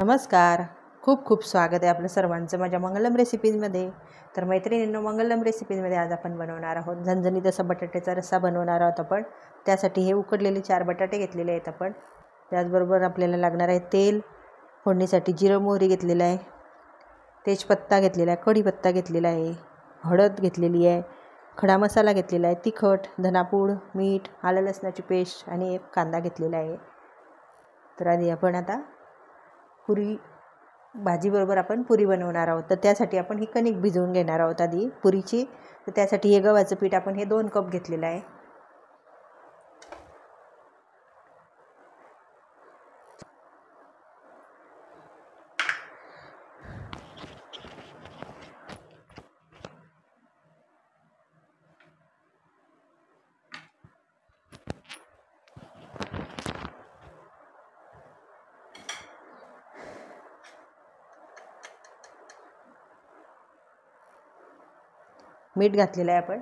नमस्कार. खूप खूप स्वागत आहे आपलं सर्वांचं माझ्या मंगलम रेसिपीजमध्ये. तर मैत्रिणींनो, मंगलम रेसिपीजमध्ये आज आपण बनवणार आहोत झणझणीत असा बटाट्याचा रस्सा बनवणार आहोत आपण. त्यासाठी हे उकडलेले 4 बटाटे घेतलेले आहेत आपण. त्याचबरोबर आपल्याला लागणार आहे तेल, फोडणीसाठी जिरं मोहरी घेतलेलं आहे, तेजपत्ता घेतलेला आहे, कढीपत्ता घेतलेला आहे, हळद घेतलेली आहे, खडा मसाला घेतलेला आहे, तिखट, धनापूड, मीठ, आलं लसणाची पेस्ट आणि एक कांदा घेतलेला आहे. तर आधी आपण आता पुरी भाजीबरोबर आपण पुरी बनवणार आहोत. तर त्यासाठी आपण ही कणिक भिजवून घेणार आहोत आधी पुरीची. तर त्यासाठी हे गव्हाचं पीठ आपण हे 2 कप घेतलेलं आहे. मीठ घातलेलं आहे आपण.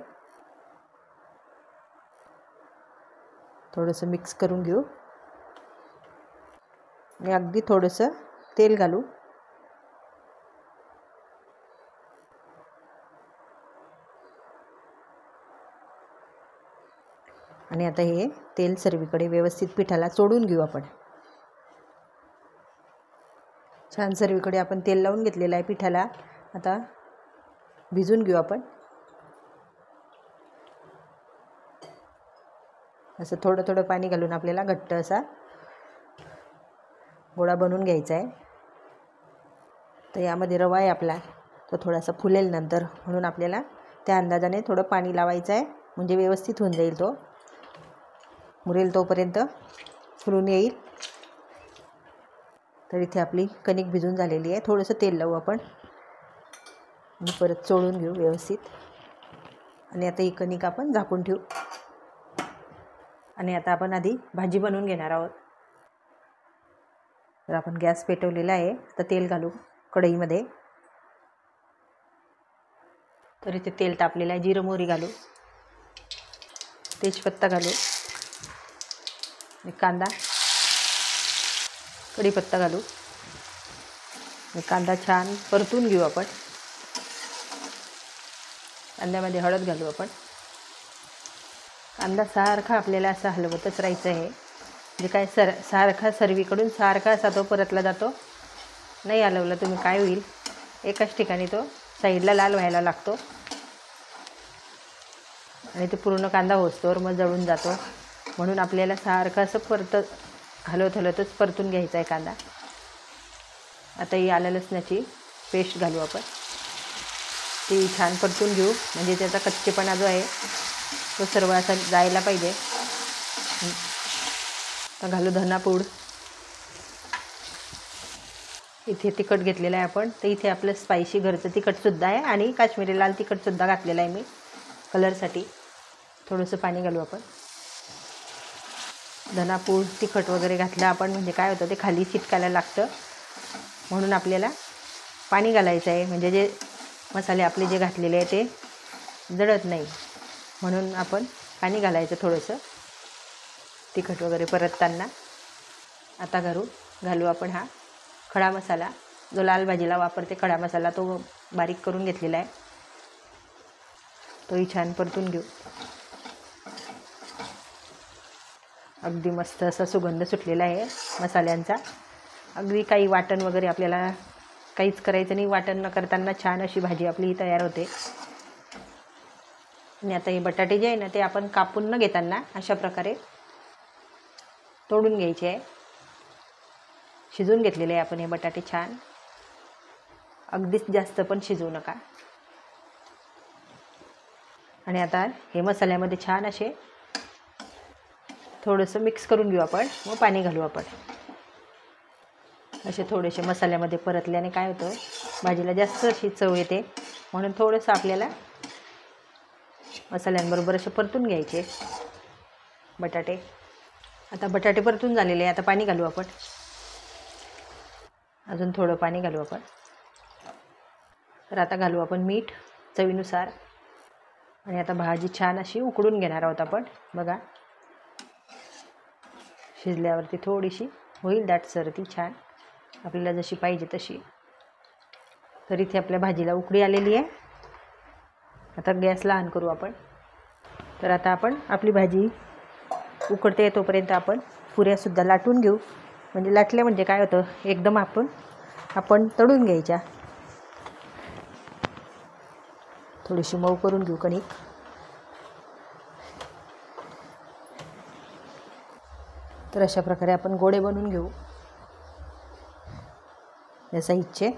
थोडंसं मिक्स करून घेऊ आणि अगदी थोडंसं तेल घालू. आणि आता हे तेल सर्वीकडे व्यवस्थित पिठाला चोडून घेऊ आपण. छान सर्वीकडे आपण तेल लावून घेतलेलं आहे पिठाला. आता भिजून घेऊ आपण. असं थोडं थोडं पाणी घालून आपल्याला घट्ट असा गोळा बनवून घ्यायचा आहे. तर यामध्ये रवा आहे आपला, तो थोडासा फुलेल नंतर, म्हणून आपल्याला त्या अंदाजाने थोडं पाणी लावायचं आहे, म्हणजे व्यवस्थित होऊन जाईल. तो मुरेल तोपर्यंत फुलून येईल. तर इथे आपली कणिक भिजून झालेली आहे. थोडंसं तेल लावू आपण आणि परत चोळून घेऊ व्यवस्थित. आणि आता ही कणिक आपण झाकून ठेवू. आणि आता आपण आधी भाजी बनवून घेणार आहोत. तर आपण गॅस पेटवलेला आहे. तर तेल घालू कढईमध्ये. तर इथे तेल तापलेलं आहे. जिरं मोहरी घालू, तेजपत्ता घालू, कांदा, कढीपत्ता घालू. कांदा छान परतून घेऊ आपण. कांद्यामध्ये हळद घालू आपण. कांदा सारखा आपल्याला असा हलवतच राहायचं आहे. जे काय सारखा सर्वीकडून सारखा असा तो परतला जातो. नाही हलवलं तुम्ही काय होईल, एकाच ठिकाणी तो साईडला लाल व्हायला लागतो आणि ते पूर्ण कांदा होस्तोवर मग जळून जातो. म्हणून आपल्याला सारखं असं हलवतच परतून घ्यायचा आहे कांदा. आता ही आलं लसणाची पेस्ट घालू आपण. ती छान परतून घेऊ, म्हणजे त्याचा कच्चेपणा जो आहे तो सर्व असा जायला पाहिजे. घालू धनापूड. इथे तिखट घेतलेलं आहे आपण. तर इथे आपलं स्पायसी घरचं तिखटसुद्धा आहे आणि काश्मीरी लाल तिखटसुद्धा घातलेलं आहे मी कलरसाठी. थोडंसं पाणी घालू आपण. धनापूड तिखट वगैरे घातलं आपण म्हणजे काय होतं, ते खाली चिटकायला लागतं. म्हणून आपल्याला पाणी घालायचं आहे, म्हणजे जे मसाले आपले जे घातलेले आहे ते जळत नाही. म्हणून आपण पाणी घालायचं थोडंसं तिखट वगैरे परतताना. आता घालू आपण हा खडा मसाला, जो लाल भाजीला वापरते खडा मसाला, तो बारीक करून घेतलेला आहे. तोही छान परतून घेऊ. अगदी मस्त असा सुगंध सुटलेला आहे मसाल्यांचा. अगदी काही वाटण वगैरे आपल्याला काहीच करायचं नाही. वाटण न करताना छान अशी भाजी आपली ही तयार होते. आणि आता हे बटाटे जे आहे ना, ते आपण कापून न घेताना अशा प्रकारे तोडून घ्यायचे आहे. शिजवून घेतलेले आहे आपण हे बटाटे छान. अगदीच जास्त पण शिजवू नका. आणि आता हे मसाल्यामध्ये छान असे थोडंसं मिक्स करून घेऊ आपण. मग पाणी घालू आपण. असे थोडेसे मसाल्यामध्ये परतल्याने काय होतं, भाजीला जास्त अशी चव येते. म्हणून थोडंसं आपल्याला मसाल्यांबरोबर असे परतून घ्यायचे बटाटे. आता बटाटे परतून झालेले आहे. आता पाणी घालू आपण. अजून थोडं पाणी घालू आपण. तर आता घालू आपण मीठ चवीनुसार. आणि आता भाजी छान अशी उकडून घेणार आहोत आपण. बघा, शिजल्यावरती थोडीशी होईल दाटसर ती छान. आपल्याला जशी पाहिजे तशी. तर इथे आपल्या भाजीला उकळी आलेली आहे. आता गॅस लहान करू आपण. तर आता आपण आपली भाजी उकडते तोपर्यंत आपण पुऱ्यासुद्धा लाटून घेऊ. म्हणजे लाटल्या म्हणजे काय होतं, एकदम आपण तळून घ्यायच्या. थोडीशी मऊ करून घेऊ कणिक. तर अशा प्रकारे आपण गोळे बनवून घेऊ या साईजचे.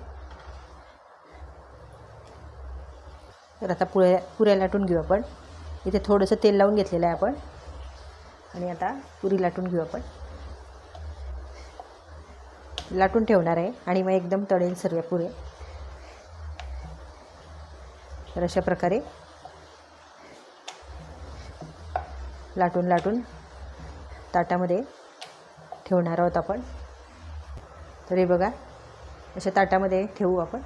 तर आता पुऱ्या लाटून घेऊ आपण. इथे थोडंसं तेल लावून घेतलेलं आहे आपण. आणि आता पुरी लाटून घेऊ आपण. लाटून ठेवणार आहे आणि मग एकदम तळेल सर्व पुरे. तर अशा प्रकारे लाटून ताटामध्ये ठेवणार आहोत आपण. तर हे बघा, अशा ताटामध्ये ठेवू आपण.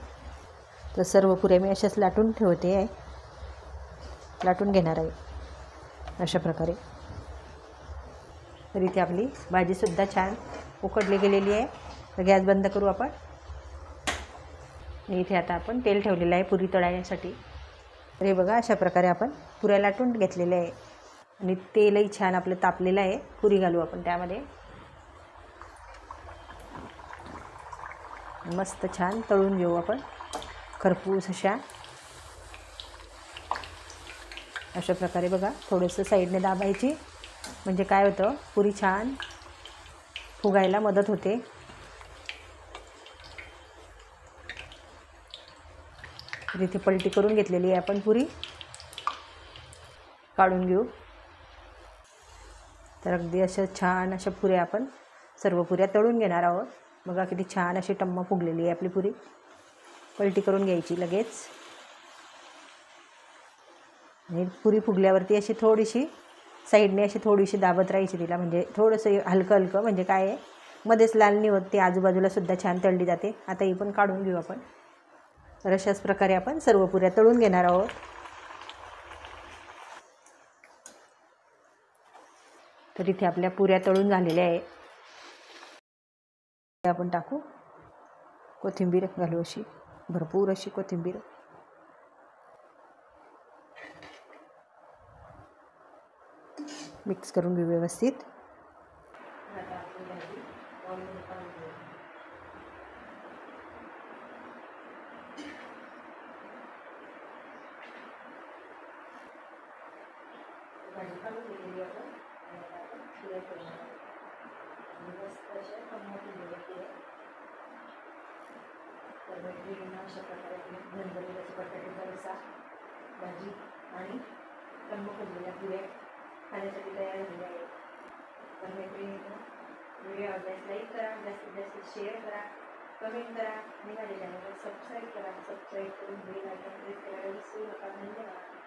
तर सर्व पुऱ्या मी अशाच लाटून ठेवते आहे, लाटून घेणार आहे अशा प्रकारे. तर इथे आपली भाजीसुद्धा छान उकडली गेलेली आहे. तर गॅस बंद करू आपण. आणि इथे आता आपण तेल ठेवलेलं आहे पुरी तळण्यासाठी. तर हे बघा, अशा प्रकारे आपण पुऱ्या लाटून घेतलेल्या आहे. आणि तेलही छान आपलं तापलेलं आहे. पुरी घालू आपण त्यामध्ये. मस्त छान तळून घेऊ आपण खरपूस अशा. अशा प्रकारे बघा, थोडंसं साईडने दाबायची म्हणजे काय होतं, पुरी छान फुगायला मदत होते. तर इथे पलटी करून घेतलेली आहे आपण पुरी. काढून घेऊ. तर अगदी अशा छान अशा पुऱ्या आपण सर्व पुऱ्या तळून घेणार आहोत. बघा किती छान अशी टम्म फुगलेली आहे आपली पुरी. पलटी करून घ्यायची लगेच. आणि पुरी फुगल्यावरती अशी थोडीशी साईडने अशी थोडीशी दाबत राहायची तिला. म्हणजे थोडंसं हलकं म्हणजे काय आहे, मध्येच लाल नाही होत, ती आजूबाजूलासुद्धा छान तळली जाते. आता ही पण काढून घेऊ आपण. तर अशाच प्रकारे आपण सर्व पुऱ्या तळून घेणार आहोत. तर इथे आपल्या पुऱ्या तळून झालेल्या आहे. आपण टाकू कोथिंबीर, घालू अशी भरपूर अशी कोथिंबीर. मिक्स करून घेऊ व्यवस्थित. अशा प्रकारे झणझणीत बटाट्याचा रस्सा, भाजी आणि टम्म फुगलेल्या पुऱ्या खाण्यासाठी तयार झालेल्या आहेत. तर व्हिडिओ आवडल्यास लाईक करा, जास्तीत जास्त शेअर करा, कमेंट करा आणि माझ्या चॅनलला सबस्क्राईब करा. सबस्क्राईब करून बेल आयकॉन प्रेस करायला विसरू नका. धन्यवाद.